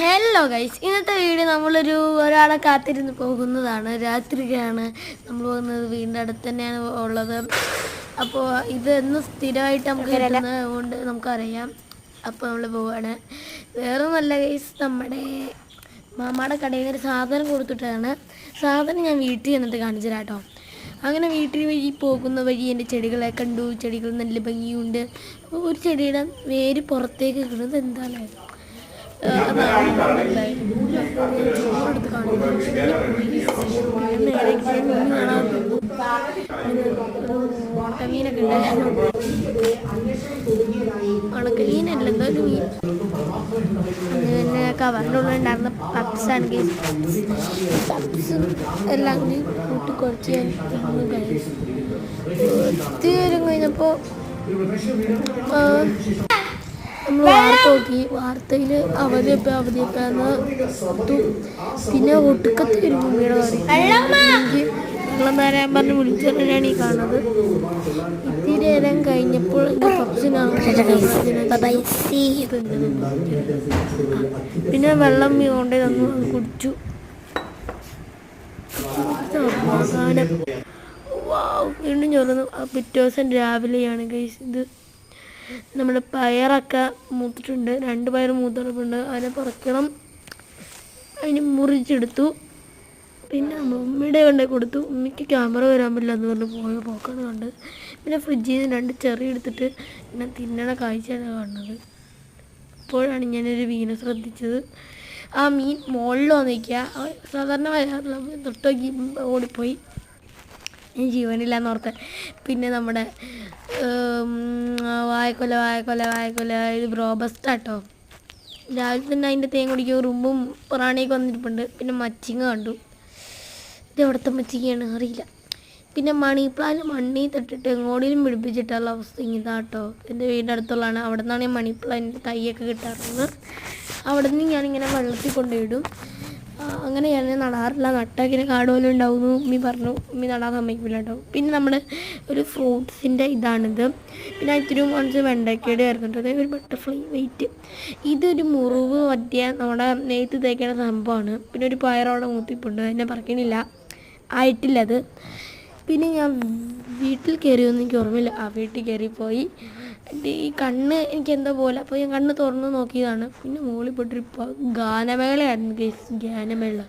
Hello guys, ഇന്നത്തെ video ഒരാളെ കാത്തിരുന്ന് പോകുന്നതാണ്. രാത്രിയാണ് നമ്മൾ പോകുന്നത്. വീടിൻ്റെ അടുത്ത് തന്നെയാണ് ഉള്ളത്. അപ്പോൾ ഇത് എന്ന് സ്ഥിരമായിട്ട് നമുക്ക് കിട്ടുന്നത് കൊണ്ട് നമുക്കറിയാം. അപ്പോൾ നമ്മൾ പോവാണ്. വേറെ നല്ല ഗൈസ്, നമ്മുടെ മാമാടെ കടയിൽ നിന്ന് ഒരു സാധനം കൊടുത്തിട്ടാണ്. സാധനം ഞാൻ വീട്ടിൽ ചെന്നിട്ട് കാണിച്ചു തരാം കേട്ടോ. അങ്ങനെ വീട്ടിൽ വഴി പോകുന്ന വഴി എൻ്റെ ചെടികളെ കണ്ടു. ചെടികൾ നല്ല ഭംഗിയുണ്ട്. ഒരു ചെടിയുടെ വേര് പുറത്തേക്ക് കിട്ടുന്നത് എന്താണ് ചോറെടുത്ത് ഉണക്കമീനൊക്കെ ഉണ്ടായിരുന്നു. ഉണക്കമീനല്ല, എന്തോ ഒരു മീൻ. പിന്നെ കവറിൻ്റെ ഉള്ളിൽ ഉണ്ടായിരുന്ന പപ്സാണ്. പപ്സ് എല്ലാം കൂടി കൂട്ടിക്കുറച്ച് ഞാൻ തിന്നു കഴിച്ചു. ഒത്തിരി നേരം കഴിഞ്ഞപ്പോൾ നമ്മൾ വാർത്ത നോക്കി. വാർത്തയിൽ അവധിയപ്പാന്ന് പിന്നെ ഒട്ടുക്കത്തി ഒരു ഭൂമിയുടെ എനിക്ക് വെള്ളം വരാൻ പറഞ്ഞ് വിളിച്ചിട്ടാണ് ഈ കാണുന്നത്. ഇത്തിരി നേരം കഴിഞ്ഞപ്പോൾ എൻ്റെ പപ്സിനാണ്. പിന്നെ വെള്ളം കൊണ്ടേ തന്നു, അത് കുടിച്ചു. വീണ്ടും ചോറുന്നു. പിറ്റേ ദിവസം രാവിലെയാണ് ഗൈസ് ഇത്. നമ്മുടെ പയറൊക്കെ മൂത്തിട്ടുണ്ട്. 2 പയർ മൂത്തിട്ടുണ്ട്. അതിനെ പറിക്കണം. അതിന് മുറിച്ചെടുത്തു. പിന്നെ നമ്മൾ ഉമ്മയുടെ കൊണ്ടേ കൊടുത്തു. ഉമ്മയ്ക്ക് ക്യാമറ വരാൻ പറ്റില്ല എന്ന് പറഞ്ഞ് പോയ പോക്കാണ് കണ്ടത്. പിന്നെ ഫ്രിഡ്ജിൽ നിന്ന് 2 ചെറി എടുത്തിട്ട് പിന്നെ തിന്നണ കാഴ്ചയാണ് കാണുന്നത്. അപ്പോഴാണ് ഞാനൊരു മീനെ ശ്രദ്ധിച്ചത്. ആ മീൻ മുകളിൽ വന്നിരിക്കുക. സാധാരണ വരാറില്ല. തൊട്ട് നോക്കി ഓടിപ്പോയി. ഞാൻ ജീവനില്ലാന്ന് ഓർത്ത്. പിന്നെ നമ്മുടെ വായക്കൊല ഇത് റോബസ്റ്റ കേട്ടോ. രാവിലെ തന്നെ അതിൻ്റെ തേൻ കുടിക്കുക. റുമ്പും റാണിയൊക്കെ വന്നിരിപ്പുണ്ട്. പിന്നെ മച്ചിങ്ങ കണ്ടു. ഇത് എവിടുത്തെ മച്ചിങ്ങയാണ് അറിയില്ല. പിന്നെ മണി പ്ലാന്റ് മണ്ണിൽ തട്ടിട്ട് എങ്ങോട്ടേലും പിടിപ്പിച്ചിട്ടുള്ള അവസ്ഥ ഇതാട്ടോ. എൻ്റെ വീടിൻ്റെ അടുത്തുള്ളതാണ്. അവിടെ നിന്നാണ് ഞാൻ മണി പ്ലാന്റ് തൈയൊക്കെ കിട്ടാറുള്ളത്. അവിടെ നിന്ന് ഞാനിങ്ങനെ വെള്ളത്തിൽ കൊണ്ടുപോയിടും. അങ്ങനെ ഞാൻ നടാറില്ല. നട്ടാക്കിന് കാട് പോലും ഉണ്ടാവുമെന്ന് ഉമ്മി പറഞ്ഞു. ഉമ്മി നടാൻ സമ്മതിക്കില്ല കേട്ടോ. പിന്നെ നമ്മുടെ ഒരു ഫ്രൂട്ട്സിൻ്റെ ഇതാണിത്. പിന്നെ ഇത്തിരി കുറച്ച് വെണ്ടയ്ക്കയുടെ ആയിരുന്നുണ്ട്. അതായത് ഒരു ബട്ടർഫ്ലൈ വെയിറ്റ്. ഇതൊരു മുറിവ് പറ്റിയ നമ്മുടെ നെയ്ത്ത് തേക്കേണ്ട സംഭവമാണ്. പിന്നെ ഒരു പയറവിടെ മൂത്തിപ്പുണ്ട്. എന്നെ പറക്കണില്ല, ആയിട്ടില്ല അത്. പിന്നെ ഞാൻ വീട്ടിൽ കയറിയൊന്നും എനിക്ക് ഓർമ്മയില്ല. വീട്ടിൽ കയറിപ്പോയി. എൻ്റെ ഈ കണ്ണ് എനിക്ക് എന്താ പോലെ. അപ്പോൾ ഞാൻ കണ്ണ് തുറന്ന് നോക്കിയതാണ്. പിന്നെ മുകളിൽ പോയിട്ടൊരു ഗാനമേളയായിരുന്നു. ഗാനമേള.